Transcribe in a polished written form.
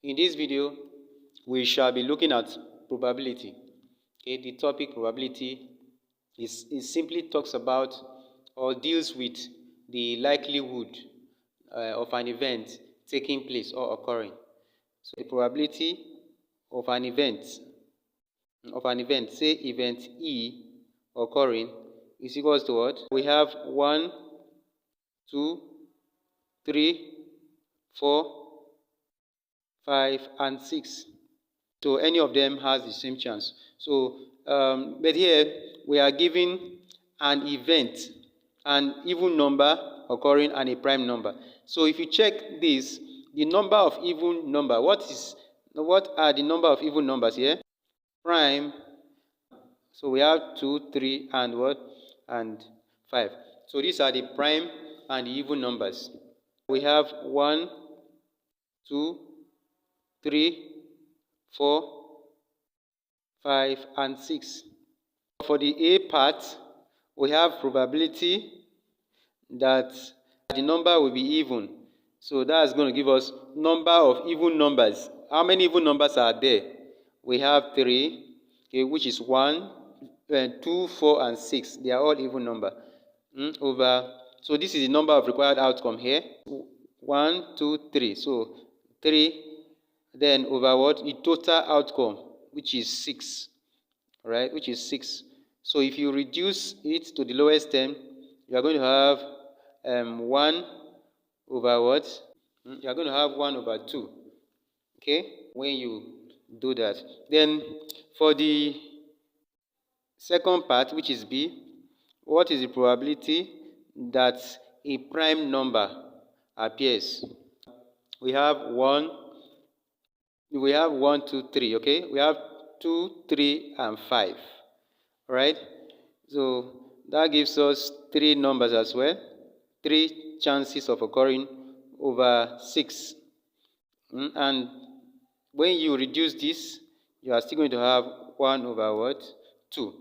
In this video, we shall be looking at probability. Okay, the topic probability simply talks about or deals with the likelihood of an event taking place or occurring. So the probability of an event, say event E occurring, is equals to what? We have 1, 2, 3, 4, 5, and 6. So any of them has the same chance. So, but here we are given an event, an even number occurring and a prime number. So if you check this, the number of even number, what are the number of even numbers here? Prime. So we have 2, 3, and what? And 5. So these are the prime and the even numbers. We have 1, 2, 3, 4, 5, and 6. For the A part, we have probability that the number will be even. So that's going to give us number of even numbers. How many even numbers are there? We have 3, okay, which is 1, 2, 4, and 6. They are all even number. So this is the number of required outcome here. 1, 2, 3. So 3, then over what? The total outcome, which is 6. Right, which is 6. So if you reduce it to the lowest term, you are going to have 1 over what? You are going to have 1 over 2. Okay, when you do that. Then for the second part, which is B, what is the probability that a prime number appears? We have 1, 2, 3, okay? We have 2, 3, and 5, right? So that gives us 3 numbers as well, 3 chances of occurring over 6. And when you reduce this, you are still going to have 1 over what? 2.